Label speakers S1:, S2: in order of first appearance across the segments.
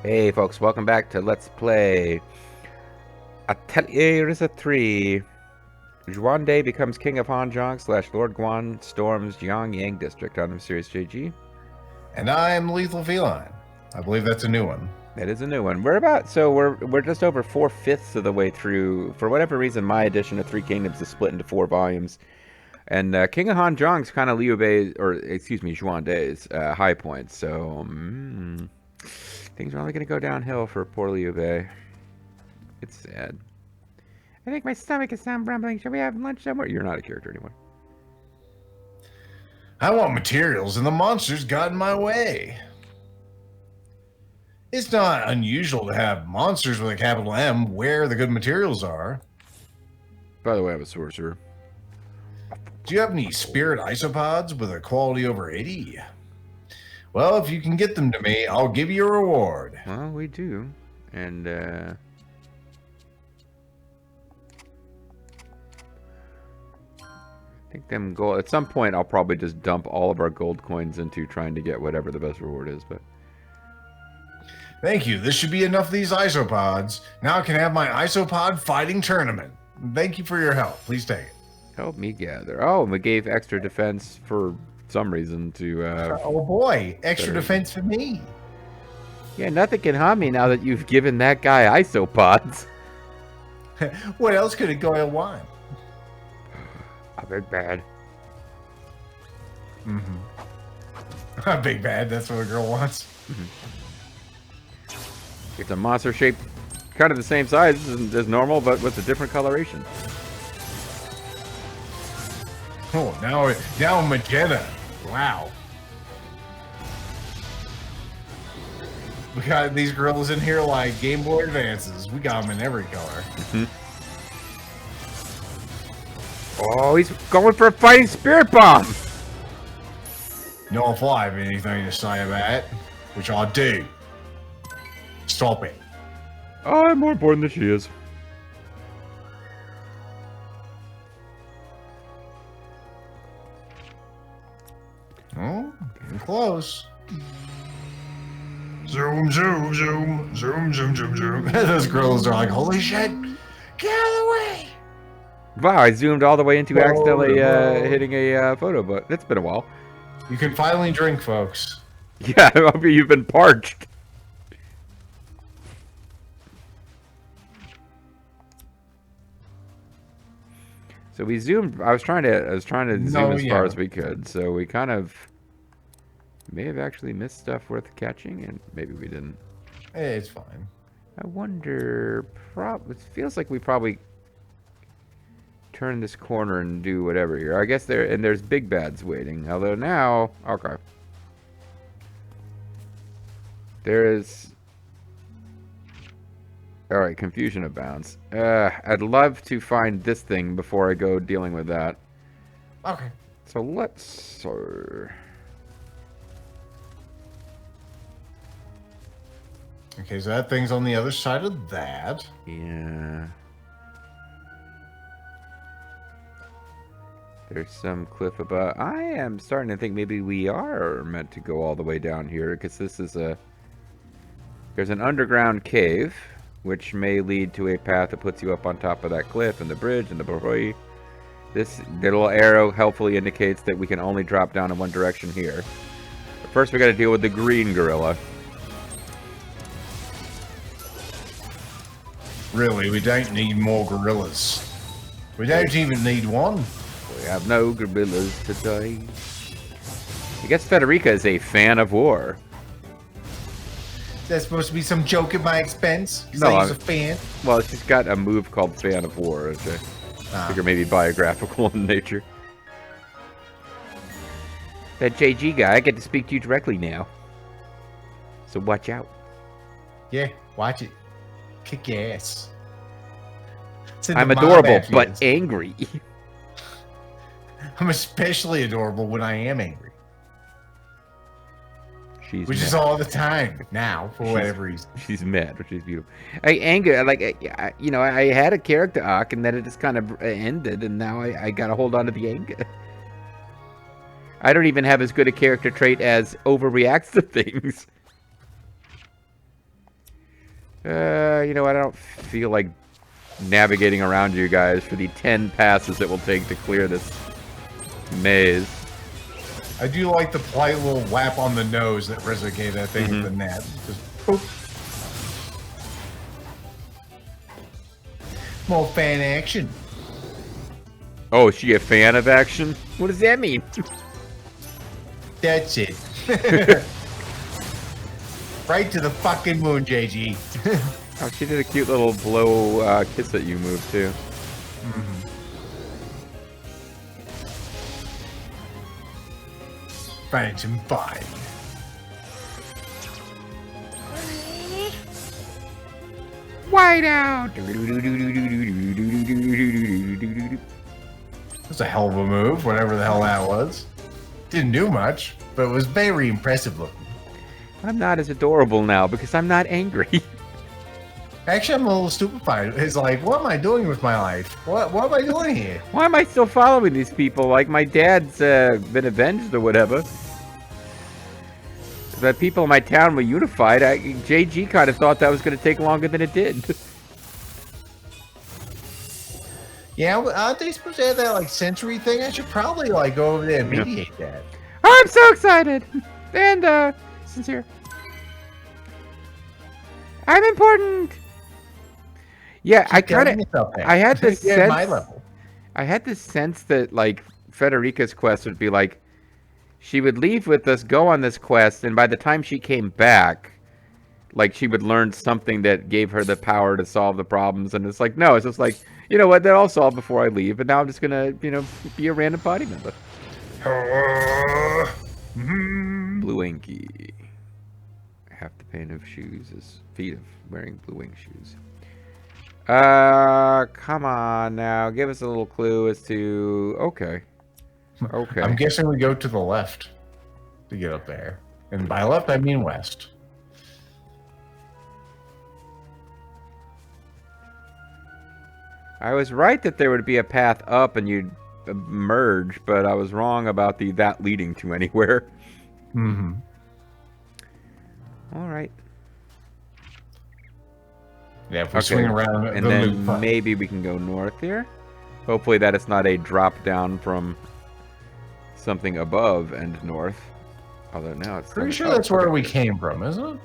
S1: Hey folks, welcome back to Let's Play Atelier Ryza 3. Juan Day becomes King of Hanzhong / Lord Guan storms Jiangyang District. I'm Serious JG.
S2: And I'm Lethal Feline. I believe that's a new one.
S1: That is a new one. We're just over 4/5 of the way through. For whatever reason, my edition of Three Kingdoms is split into 4 volumes. And King of Hanzhong's kind of Liu Bei's, or excuse me, Juan Day's high points. So, things are only going to go downhill for poor Liu Bei. It's sad. I think my stomach is rumbling. Shall we have lunch somewhere? You're not a character anymore.
S2: I want materials, and the monsters got in my way. It's not unusual to have monsters with a capital M where the good materials are.
S1: By the way, I'm a sorcerer.
S2: Do you have any spirit isopods with a quality over 80? Well, if you can get them to me, I'll give you a reward.
S1: Well, we do. And, I think them gold. At some point, I'll probably just dump all of our gold coins into trying to get whatever the best reward is. But
S2: thank you. This should be enough of these isopods. Now I can have my isopod fighting tournament. Thank you for your help. Please take it.
S1: Help me gather. Oh, and we gave extra defense for some reason to.
S2: Oh boy, extra defense for me.
S1: Yeah, nothing can harm me now that you've given that guy isopods.
S2: What else could a girl want?
S1: A big bad.
S2: A big bad, that's what a girl wants.
S1: It's a monster shape, kind of the same size as normal, but with a different coloration.
S2: Oh, now magenta. Wow. We got these girls in here like Game Boy Advances. We got them in every color.
S1: Oh, he's going for a fighting spirit bomb.
S2: No, if I have anything to say about it, which I do. Stop it.
S1: Oh, I'm more important than she is.
S2: Oh, getting close. Zoom, zoom, zoom, zoom, zoom, zoom, zoom. Those girls are like, holy shit, get out of the way.
S1: Wow, I zoomed all the way into accidentally hitting a photo, but it's been a while.
S2: You can finally drink, folks.
S1: Yeah, I mean, you've been parched. So we zoomed. I was trying to zoom as far as we could. So we kind of may have actually missed stuff worth catching, and maybe we didn't.
S2: Hey, it's fine.
S1: I wonder. It feels like we probably turn this corner and do whatever here. I guess there's big bads waiting. Although now, okay, there is. All right, confusion abounds. I'd love to find this thing before I go dealing with that.
S2: Okay.
S1: So let's.
S2: Okay, so that thing's on the other side of that.
S1: Yeah. There's some cliff above. I am starting to think maybe we are meant to go all the way down here, because this is there's an underground cave, which may lead to a path that puts you up on top of that cliff and the bridge and the Baroi. This little arrow helpfully indicates that we can only drop down in one direction here. But first we got to deal with the green gorilla.
S2: Really, we don't need more gorillas. We don't even need one.
S1: We have no gorillas today. I guess Federica is a fan of war.
S2: Is that supposed to be some joke at my expense?
S1: No,
S2: he's a fan.
S1: Well, she's got a move called Fan of War, which I figure maybe biographical in nature. That JG guy, I get to speak to you directly now. So watch out.
S2: Yeah, watch it. Kick your ass.
S1: I'm adorable, but angry.
S2: I'm especially adorable when I am angry. Which
S1: mad.
S2: is all the time now, for whatever reason.
S1: She's mad, which is beautiful. I had a character arc, and then it just kind of ended, and now I gotta hold on to the anger. I don't even have as good a character trait as overreacts to things. You know what? I don't feel like navigating around you guys for the 10 passes it will take to clear this maze.
S2: I do like the polite little whap on the nose that Ryza gave that thing with the net. Just boop. More fan action.
S1: Oh, is she a fan of action? What does that mean?
S2: That's it. Right to the fucking moon, JG.
S1: Oh, she did a cute little blow kiss at you move, too.
S2: Find some fun.
S1: Whiteout!
S2: That's a hell of a move, whatever the hell that was. Didn't do much, but it was very impressive looking.
S1: I'm not as adorable now because I'm not angry.
S2: Actually, I'm a little stupefied. It's like, what am I doing with my life? What am I doing here?
S1: Why am I still following these people? Like, my dad's been avenged or whatever. The people in my town were unified. JG kind of thought that was going to take longer than it did.
S2: Yeah, aren't they supposed to have that, like, century thing? I should probably, like, go over there and mediate that.
S1: I'm so excited! And, sincere. I'm important! Yeah, I kind of... I had this sense...
S2: my level.
S1: I had this sense that, like, Federica's quest would be, like, she would leave with us, go on this quest, and by the time she came back, like, she would learn something that gave her the power to solve the problems, and it's like, no, it's just like, you know what, they're all solved before I leave, and now I'm just gonna, you know, be a random party member. Blue Inky. Half the pain of shoes is feet of wearing blue wing shoes. Come on now, give us a little clue as to, okay. Okay.
S2: I'm guessing we go to the left to get up there. And by left, I mean west.
S1: I was right that there would be a path up and you'd merge, but I was wrong about that leading to anywhere.
S2: Mm-hmm.
S1: All right.
S2: Yeah, if we swing around
S1: and then maybe we can go north here. Hopefully that it's not a drop down from something above and north. Although now it's
S2: pretty sure that's where we came from, isn't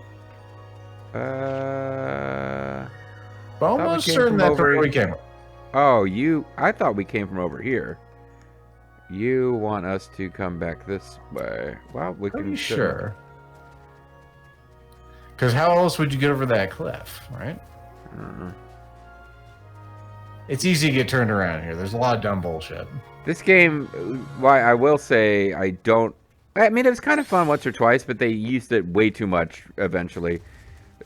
S2: it? Almost certain that's where we came from.
S1: Oh, I thought we came from over here. You want us to come back this way. Well, we can...
S2: Pretty sure. Because how else would you get over that cliff, right?
S1: I don't know.
S2: It's easy to get turned around here. There's a lot of dumb bullshit.
S1: This game, why I will say I don't... I mean, it was kind of fun once or twice, but they used it way too much eventually.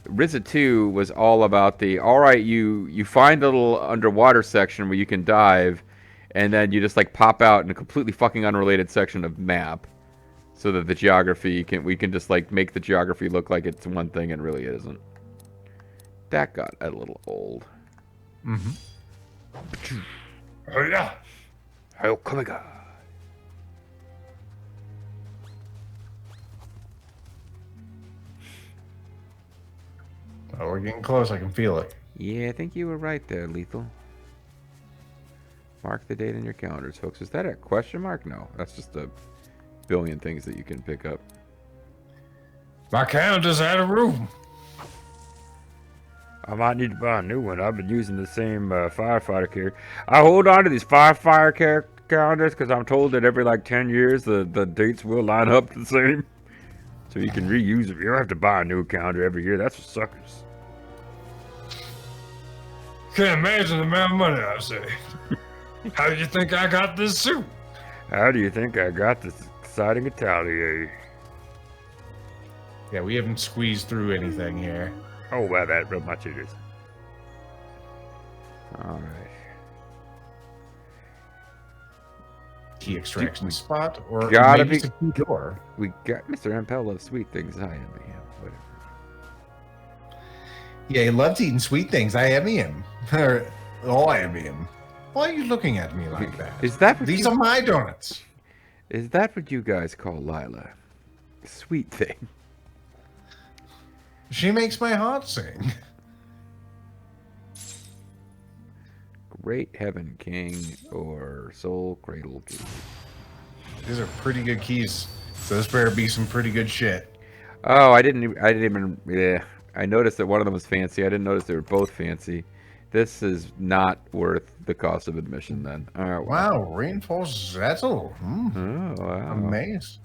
S1: Ryza 2 was all about alright, you find a little underwater section where you can dive, and then you just like pop out in a completely fucking unrelated section of map. So that the geography we can just like make the geography look like it's one thing and really isn't. That got a little old.
S2: Mm-hmm. Oh yeah.
S1: Oh, come on.
S2: Oh, we're getting close. I can feel it.
S1: Yeah, I think you were right there, Lethal. Mark the date in your calendars, folks. Is that a question mark? No, that's just a billion things that you can pick up.
S2: My calendar's out of room.
S1: I might need to buy a new one. I've been using the same firefighter character. I hold on to these firefighter calendars because I'm told that every like 10 years the dates will line up the same. So you can reuse them. You don't have to buy a new calendar every year. That's for suckers.
S2: Can't imagine the amount of money I saved. How do you think I got this suit?
S1: How do you think I got this exciting Atelier?
S2: Yeah, we haven't squeezed through anything here.
S1: Oh, well, that real much it is. All right.
S2: Key extraction spot, or
S1: gotta
S2: maybe
S1: be
S2: it's a key door.
S1: We got Mr. Impel loves sweet things. I am whatever.
S2: Yeah, he loves eating sweet things. I am him. I am him. Why are you looking at me like that?
S1: Is that what
S2: These are my donuts.
S1: Is that what you guys call Lila? Sweet thing.
S2: She makes my heart sing.
S1: Great Heaven King or Soul Cradle Key.
S2: These are pretty good keys. So this better be some pretty good shit.
S1: Oh, I didn't even. Yeah, I noticed that one of them was fancy. I didn't notice they were both fancy. This is not worth the cost of admission then. All right.
S2: Wow, reinforced Zettel.
S1: Oh, wow.
S2: Amazing.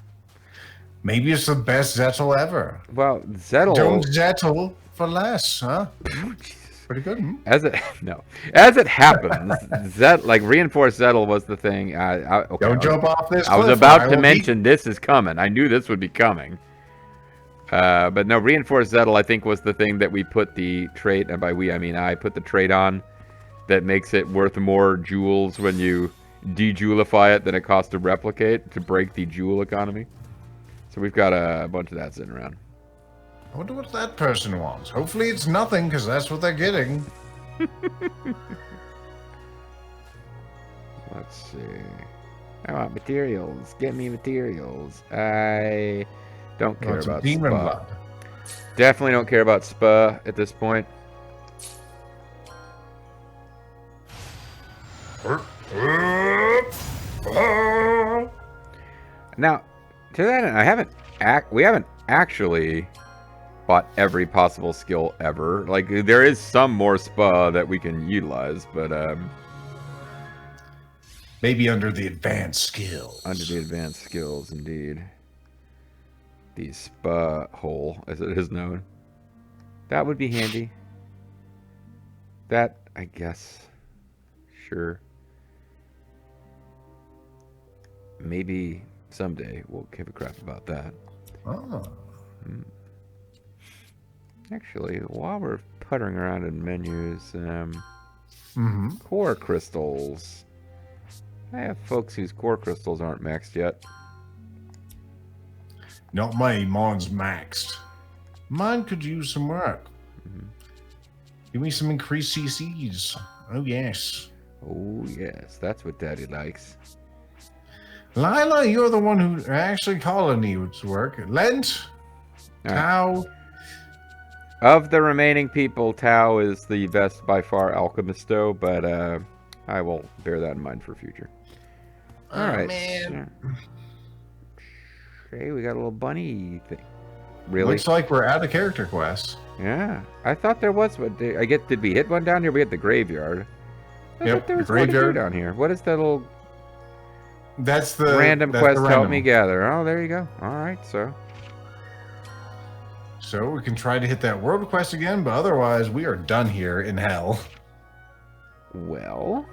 S2: Maybe it's the best Zettel ever.
S1: Well, Zettel.
S2: Don't Zettel for less, huh? Pretty good.
S1: As it happens, reinforced Zettel was the thing. Okay,
S2: Don't jump off this.
S1: I was about to mention this is coming. I knew this would be coming. But no, reinforced Zettel I think was the thing that we put the trait, and by we I mean I put the trait on that makes it worth more jewels when you de-jewelify it than it costs to replicate to break the jewel economy. So we've got a bunch of that sitting around.
S2: I wonder what that person wants. Hopefully it's nothing, because that's what they're getting.
S1: Let's see. I want materials. Get me materials. I don't care about
S2: demon
S1: spa.
S2: blood.
S1: Definitely don't care about spa at this point. Now, to that end, we haven't actually bought every possible skill ever. Like, there is some more spa that we can utilize, but
S2: maybe under the advanced skills.
S1: Under the advanced skills, indeed. The spa hole, as it is known. That would be handy. That, I guess. Sure. Maybe someday we'll give a crap about that.
S2: Oh.
S1: Actually, while we're puttering around in menus, core crystals. I have folks whose core crystals aren't maxed yet.
S2: Not me. Mine's maxed. Mine could use some work. Give me some increased CCs. Oh, yes.
S1: Oh, yes. That's what Daddy likes.
S2: Lila, you're the one who actually calling needs work. Lent, Tau.
S1: Of the remaining people, Tau is the best by far alchemisto, but I will bear that in mind for future. All right.
S2: Man.
S1: Okay, we got a little bunny thing. Really?
S2: Looks like we're out of character quests.
S1: Yeah, I thought there was. But did we hit one down here? We hit the graveyard. I thought there was
S2: graveyard
S1: down here. What is that little?
S2: That's the
S1: random quest. Help me gather. Oh, there you go. All right, so
S2: we can try to hit that world quest again, but otherwise we are done here in hell.
S1: Well,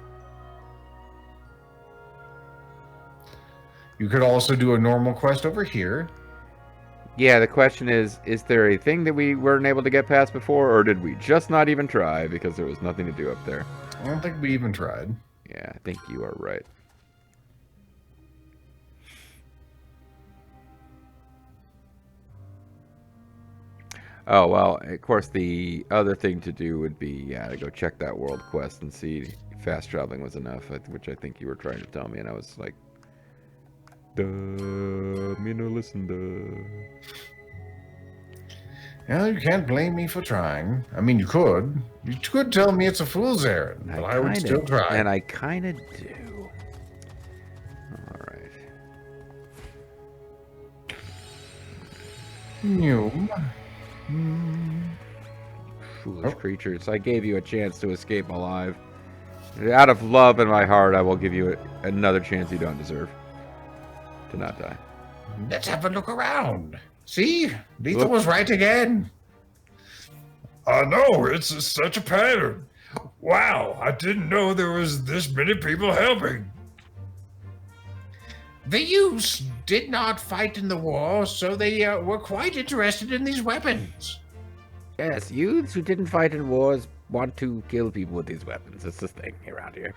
S2: you could also do a normal quest over here.
S1: Yeah, the question is there a thing that we weren't able to get past before, or did we just not even try because there was nothing to do up there?
S2: I don't think we even tried.
S1: Yeah, I think you are right. Oh, well, of course, the other thing to do would be, to go check that world quest and see if fast traveling was enough, which I think you were trying to tell me, and I was like, duh, me no listen, duh.
S2: Well, you can't blame me for trying. I mean, you could. You could tell me it's a fool's errand, but I would still try.
S1: And I kind of do. All right. Foolish creatures. I gave you a chance to escape alive. Out of love in my heart, I will give you another chance you don't deserve to not die.
S2: Let's have a look around. See? Lethal was right again.
S3: I know, it's such a pattern. Wow, I didn't know there was this many people helping.
S2: The youths did not fight in the war, so they were quite interested in these weapons.
S1: Yes, youths who didn't fight in wars want to kill people with these weapons. It's the thing around here.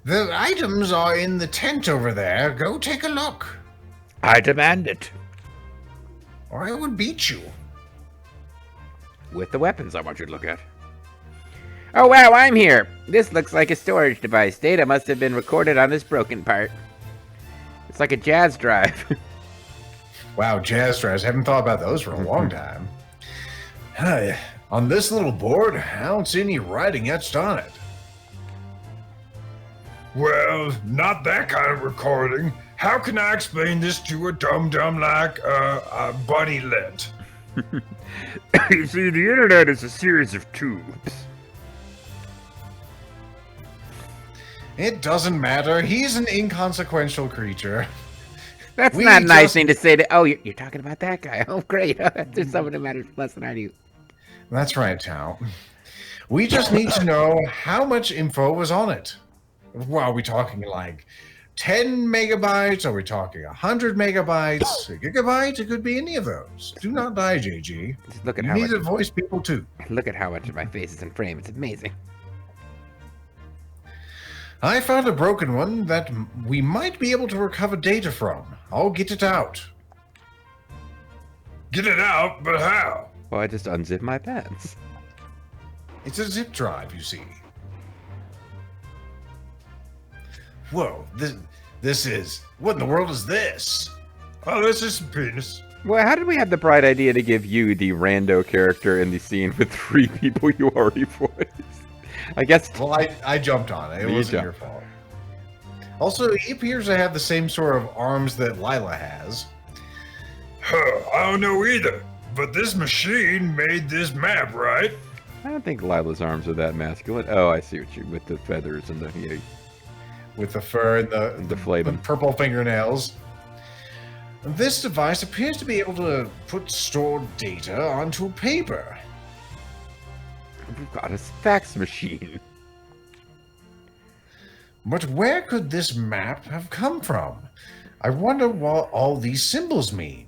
S2: The items are in the tent over there. Go take a look.
S1: I demand it.
S2: Or I will beat you.
S1: With the weapons I want you to look at. Oh wow, I'm here. This looks like a storage device. Data must have been recorded on this broken part. It's like a jazz drive.
S2: Wow, jazz drives. Haven't thought about those for a long time. On this little board, I don't see any writing etched on it.
S3: Well, not that kind of recording. How can I explain this to a dum-dum like Buddy Lent?
S1: You see, the internet is a series of tubes.
S2: It doesn't matter. He's an inconsequential creature.
S1: That's not a nice thing to say to. Oh, you're talking about that guy. Oh, great. There's someone who matters less than I do.
S2: That's right, Tao. We just need to know how much info was on it. Well, are we talking like 10 megabytes? Are we talking 100 megabytes? A gigabyte? It could be any of those. Do not die, JG.
S1: Just look at
S2: You
S1: how
S2: need
S1: much,
S2: to voice people too.
S1: look at how much of my face is in frame. It's amazing.
S2: I found a broken one that we might be able to recover data from. I'll get it out.
S3: Get it out, but how?
S1: Well, I just unzip my pants.
S2: It's a zip drive, you see. Whoa, this is... What in the world is this?
S3: Oh, this is some penis.
S1: Well, how did we have the bright idea to give you the rando character in the scene with 3 people you already voiced? I guess.
S2: Well, I jumped on it. It wasn't your fault. Also, he appears to have the same sort of arms that Lila has.
S3: Huh, I don't know either. But this machine made this map, right?
S1: I don't think Lila's arms are that masculine. Oh, I see what you with the feathers and the
S2: With the fur and the
S1: flavin'.
S2: purple fingernails. This device appears to be able to put stored data onto paper.
S1: We've got a fax machine.
S2: But where could this map have come from? I wonder what all these symbols mean.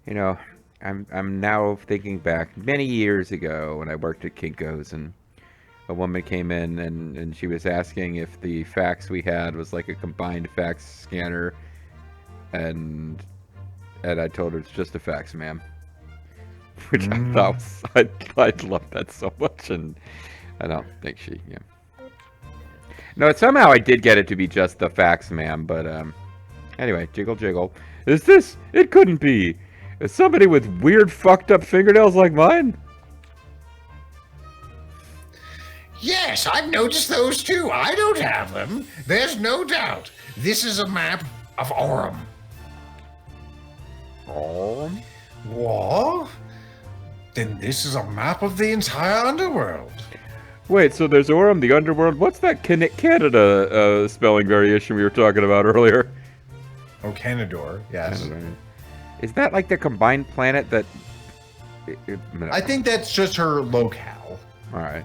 S1: You know, I'm now thinking back many years ago when I worked at Kinko's, and a woman came in and she was asking if the fax we had was like a combined fax scanner, and I told her it's just a fax, ma'am. Which I thought was, I love that so much, and I don't think she, yeah. No, somehow I did get it to be just the fax, ma'am, but anyway, jiggle jiggle. Is this? It couldn't be. Is somebody with weird fucked up fingernails like mine?
S2: Yes, I've noticed those too. I don't have them. There's no doubt. This is a map of Aurum.
S1: Aurum?
S2: What? Then this is a map of the entire underworld.
S1: Wait, so there's Aurum, the underworld. What's that Canada spelling variation we were talking about earlier?
S2: Oh, Canador, yes.
S1: Canada. Is that like the combined planet that...
S2: I think that's just her locale.
S1: Alright.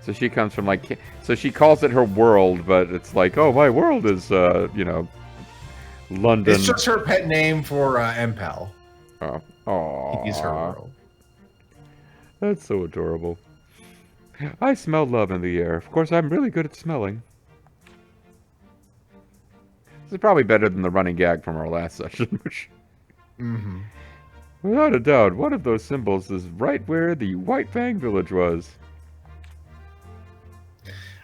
S1: So she comes from like... So she calls it her world, but it's like, oh, my world is, you know, London.
S2: It's just her pet name for Empel.
S1: Oh. Aww.
S2: He's her world.
S1: That's so adorable. I smell love in the air. Of course, I'm really good at smelling. This is probably better than the running gag from our last session.
S2: Mm-hmm.
S1: Without a doubt, one of those symbols is right where the White Fang village was.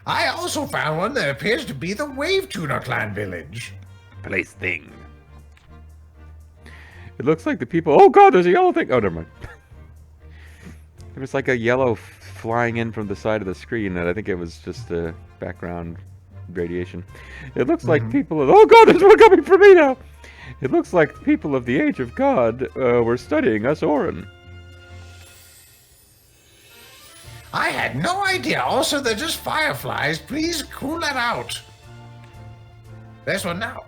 S2: I also found one that appears to be the Wave Tuna Clan village.
S1: Place thing. It looks like the people... Oh god, there's a yellow thing! Oh, never mind. There was like a yellow flying in from the side of the screen, and I think it was just a background radiation. It looks like people of... Oh god, there's one coming for me now! It looks like people of the Age of God were studying us Orin.
S2: I had no idea. Also, they're just fireflies. Please cool that out. There's one now.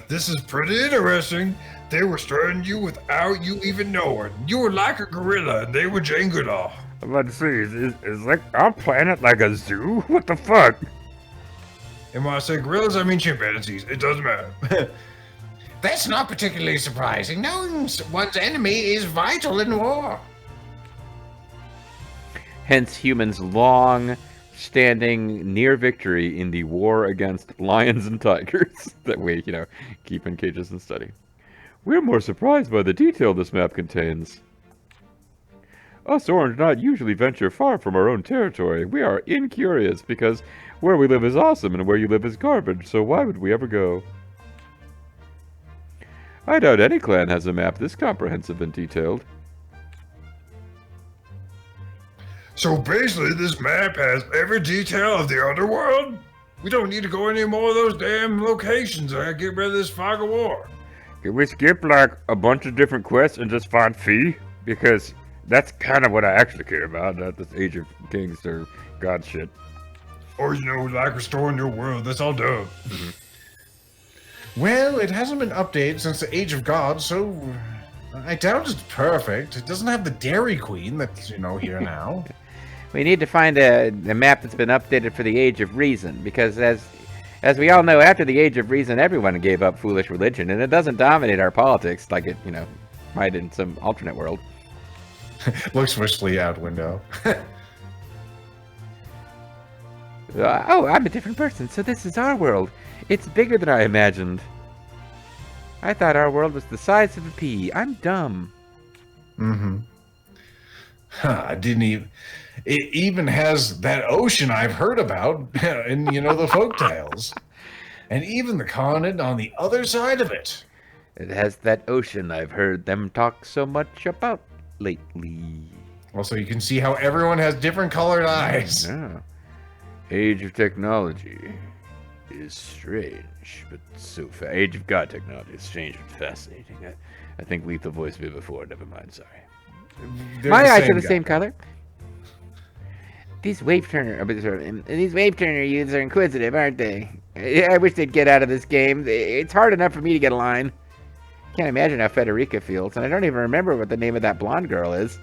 S3: This is pretty interesting. They were studying you without you even knowing. You were like a gorilla, and they were Jenga.
S1: I'm about to say, is like our planet like a zoo? What the fuck?
S3: And when I say gorillas, I mean chimpanzees. It doesn't matter.
S2: That's not particularly surprising. Knowing one's enemy is vital in war.
S1: Hence humans' long-standing near victory in the war against lions and tigers that we, you know, keep in cages and study. We're more surprised by the detail this map contains. Us Orange do not usually venture far from our own territory. We are incurious because where we live is awesome and where you live is garbage, so why would we ever go? I doubt any clan has a map this comprehensive and detailed.
S3: So basically, this map has every detail of the underworld? We don't need to go any more of those damn locations or get rid of this fog of war.
S1: Can we skip like a bunch of different quests and just find Fee? Because that's kind of what I actually care about, not this Age of Kings or God shit.
S3: Or, like restoring your world. That's all dumb.
S2: Well, it hasn't been updated since the Age of God, so I doubt it's perfect. It doesn't have the Dairy Queen that's, here now.
S1: We need to find a map that's been updated for the Age of Reason, because as we all know, after the Age of Reason, everyone gave up foolish religion, and it doesn't dominate our politics like it, might in some alternate world.
S2: Looks wistfully out window.
S1: Oh, I'm a different person, so this is our world. It's bigger than I imagined. I thought our world was the size of a pea. I'm dumb.
S2: Mm-hmm. I didn't even... It even has that ocean I've heard about in, the folktales. And even the continent on the other side of it.
S1: It has that ocean I've heard them talk so much about lately.
S2: Also, you can see how everyone has different colored eyes.
S1: Yeah. Age of technology is strange, but so Age of God technology is strange but fascinating. I think Lethal voiced me before. Never mind, sorry.
S2: They're
S1: My
S2: the
S1: eyes
S2: same
S1: are the
S2: guy.
S1: same color. These wave turner youths are inquisitive, aren't they? I wish they'd get out of this game. It's hard enough for me to get a line. Can't imagine how Federica feels, and I don't even remember what the name of that blonde girl is.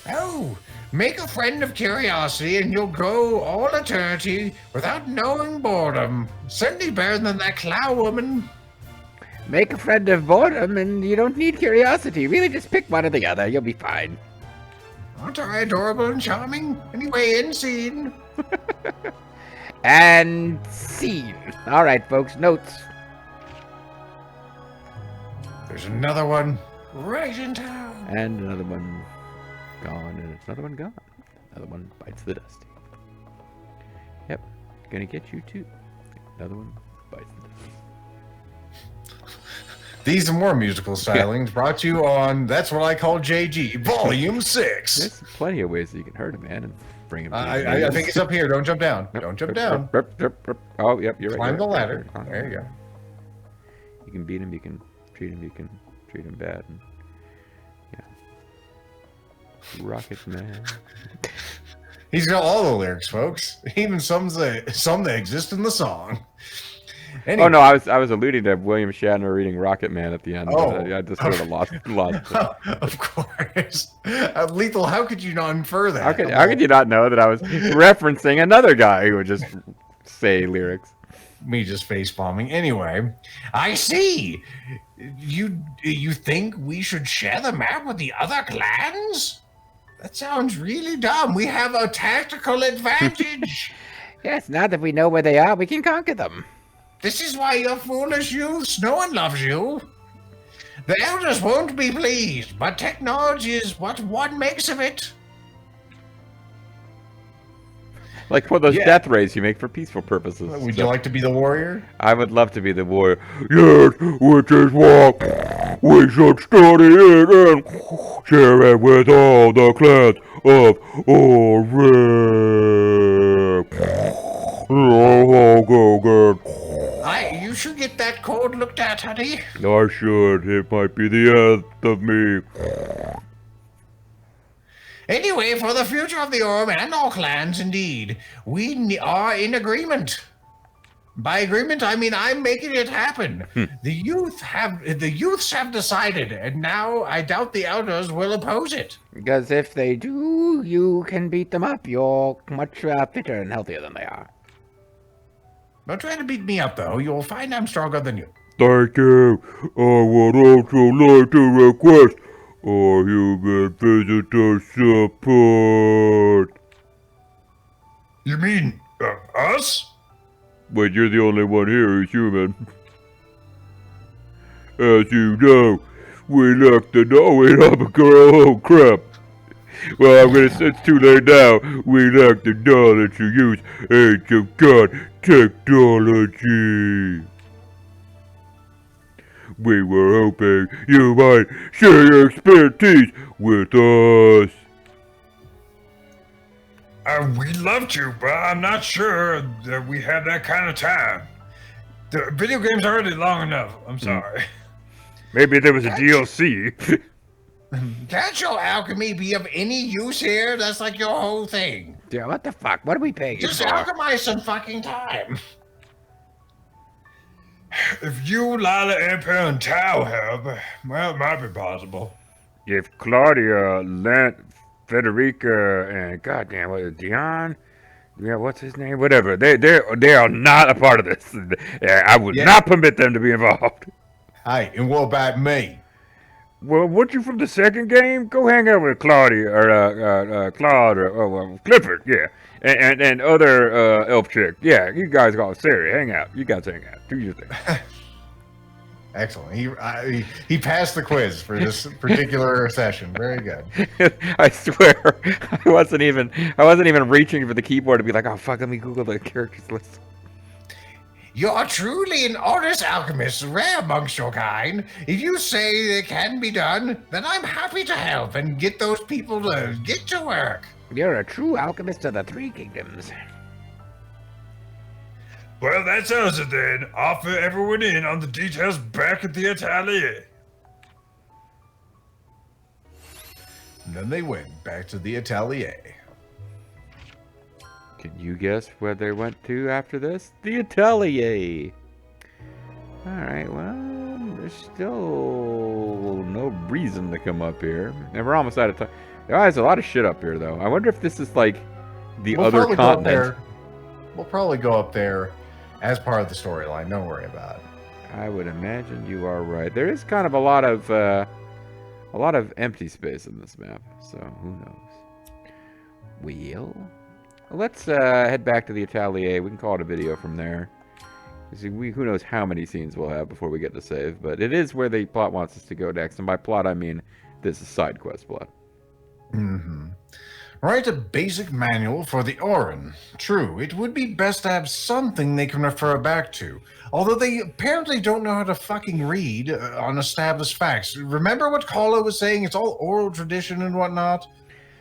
S2: Oh, make a friend of curiosity and you'll go all eternity without knowing boredom. Certainly better than that clown woman.
S1: Make a friend of boredom, and you don't need curiosity. Really, just pick one or the other. You'll be fine.
S2: Aren't I adorable and charming? Anyway, end scene.
S1: And scene. All right, folks, notes.
S2: There's another one right in town.
S1: And another one gone, and another one gone. Another one bites the dust. Yep, gonna get you too. Another one bites the dust.
S2: These and more musical stylings brought to you on That's What I Call JG, Volume 6.
S1: There's plenty of ways that you can hurt a man and bring him to
S2: I think it's up here. Don't jump down. Don't jump down.
S1: Oh, yep, you're right.
S2: Climb the ladder.
S1: Right.
S2: There you go.
S1: You can beat him, you can treat him bad. And, yeah. Rocket Man.
S2: He's got all the lyrics, folks. Even some that exist in the song. Anyway.
S1: Oh no, I was alluding to William Shatner reading Rocket Man at the end.
S2: Oh.
S1: I just sort of lost.
S2: Of course. Lethal, how could you not infer that?
S1: How could you not know that I was referencing another guy who would just say lyrics?
S2: Me just face bombing. Anyway, I see. You think we should share the map with the other clans? That sounds really dumb. We have a tactical advantage.
S1: Yes, now that we know where they are, we can conquer them.
S2: This is why you're foolish youths. No one loves you. The elders won't be pleased, but technology is what one makes of it.
S1: Like for those death rays you make for peaceful purposes.
S2: Would you like to be the warrior?
S1: I would love to be the warrior.
S3: Yes, which is why we should study it and share it with all the clans of Oric. Oh, go good.
S2: You should get that code looked at, honey.
S3: I should. It might be the end of me.
S2: Anyway, for the future of the Orm and all clans, indeed, we are in agreement. By agreement, I mean I'm making it happen. The youths have decided, and now I doubt the elders will oppose it.
S1: Because if they do, you can beat them up. You're much fitter and healthier than they are.
S2: Don't try to beat me up, though. You'll find I'm stronger than you.
S3: Thank you. I would also like to request a human visitor support. You mean us? But you're the only one here who's human. As you know, we lack the knowledge of oh crap. Well, it's too late now. We lack the knowledge to use Age of God technology. We were hoping you might share your expertise with us.
S2: We'd love to, but I'm not sure that we have that kind of time. The video game's already long enough. I'm sorry.
S3: Maybe there was a DLC.
S2: Can't your alchemy be of any use here? That's like your whole thing.
S1: Yeah, what the fuck? What are we paying you
S2: Just
S1: for?
S2: alchemize some fucking time. If you, Lila, Emperor, and Tao help, well, it might be possible.
S3: If Claudia, Lent, Federica, and goddamn, what is Dion? Yeah, what's his name? Whatever. They are not a part of this. I would not permit them to be involved.
S2: Hey, and what about me?
S3: Well, weren't you from the second game? Go hang out with Claudia or Claude or Clifford, yeah, and other elf chick. Yeah, you guys got Serri. Hang out. You guys hang out. Do your thing.
S2: Excellent. He passed the quiz for this particular session. Very good.
S1: I swear, I wasn't even reaching for the keyboard to be like, oh fuck, let me Google the characters list.
S2: You're truly an honest alchemist, rare amongst your kind. If you say it can be done, then I'm happy to help and get those people to get to work.
S1: You're a true alchemist of the Three Kingdoms.
S4: Well, that settles it then. I'll fill everyone in on the details back at the Atelier.
S2: And then they went back to the Atelier.
S1: Can you guess where they went to after this? The Atelier. Alright, well, there's still no reason to come up here. And we're almost out of time. There's a lot of shit up here, though. I wonder if this is like the other continent.
S2: We'll probably go up there as part of the storyline. Don't worry about it.
S1: I would imagine you are right. There is kind of a lot of empty space in this map, so who knows? Let's head back to the Atelier. We can call it a video from there. Who knows how many scenes we'll have before we get to save, but it is where the plot wants us to go next, and by plot I mean this is side quest plot.
S2: Mm-hmm. Write a basic manual for the Orin. True, it would be best to have something they can refer back to. Although they apparently don't know how to fucking read on established facts. Remember what Carlo was saying? It's all oral tradition and whatnot.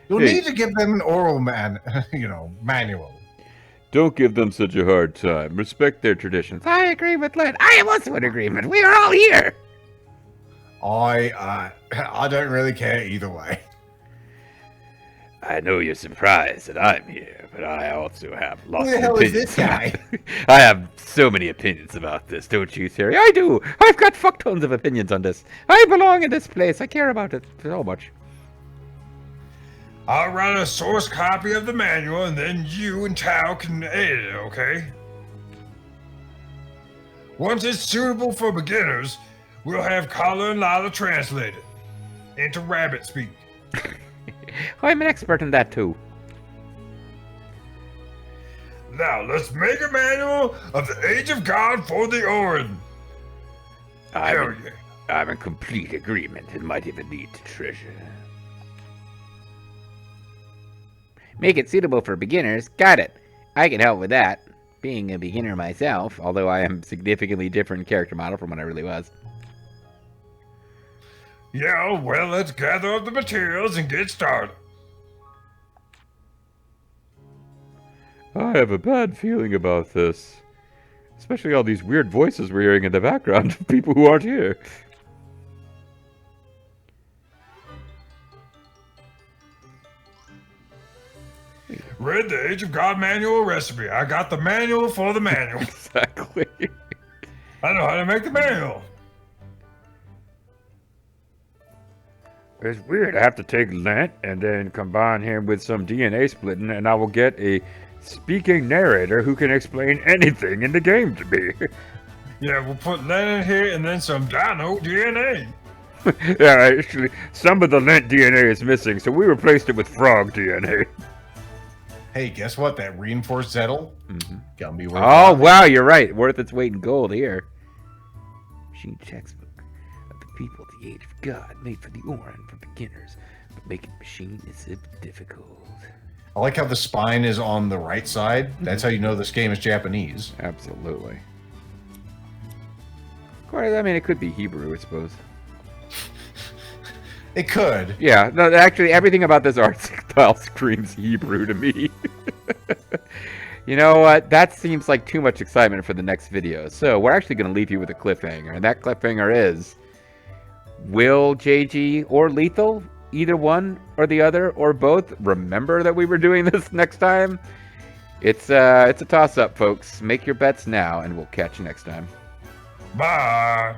S2: You'll need to give them an oral manual.
S1: Don't give them such a hard time. Respect their traditions. I agree with Len. I am also in agreement. We are all here.
S2: I don't really care either way.
S1: I know you're surprised that I'm here, but I also have lots
S2: Who the
S1: of
S2: hell is
S1: opinions.
S2: this guy?
S1: I have so many opinions about this, don't you, Serri? I do. I've got fuck tons of opinions on this. I belong in this place. I care about it so much.
S4: I'll write a source copy of the manual, and then you and Tao can edit it, okay? Once it's suitable for beginners, we'll have Carla and Lila translate it into rabbit speak.
S1: I'm an expert in that, too.
S4: Now, let's make a manual of the Age of God for the Orin. Hell yeah.
S1: I'm in complete agreement. It might even lead to treasure. Make it suitable for beginners. Got it. I can help with that. Being a beginner myself, although I am significantly different character model from what I really was.
S4: Yeah, well, let's gather up the materials and get started.
S1: I have a bad feeling about this. Especially all these weird voices we're hearing in the background of people who aren't here.
S4: Read the Age of God manual recipe. I got the manual for the manual.
S1: Exactly.
S4: I know how to make the manual.
S3: It's weird. I have to take Lent and then combine him with some DNA splitting, and I will get a speaking narrator who can explain anything in the game to me.
S4: Yeah, we'll put Lent in here and then some dino DNA.
S3: Yeah, actually, some of the Lent DNA is missing, so we replaced it with frog DNA.
S2: Hey, guess what? That reinforced Zettel gonna be worth
S1: Oh, wow, you're right. Worth its weight in gold here. Machine textbook of the people of the Age of God, made for the Orin for beginners, but making machine is difficult.
S2: I like how the spine is on the right side. That's how you know this game is Japanese.
S1: Absolutely. Of Or, I mean, it could be Hebrew, I suppose.
S2: It could.
S1: Yeah, no, actually, everything about this art style screams Hebrew to me. You know what? That seems like too much excitement for the next video. So we're actually going to leave you with a cliffhanger. And that cliffhanger is, will JG or Lethal, either one or the other, or both, remember that we were doing this next time? It's a toss-up, folks. Make your bets now, and we'll catch you next time.
S4: Bye.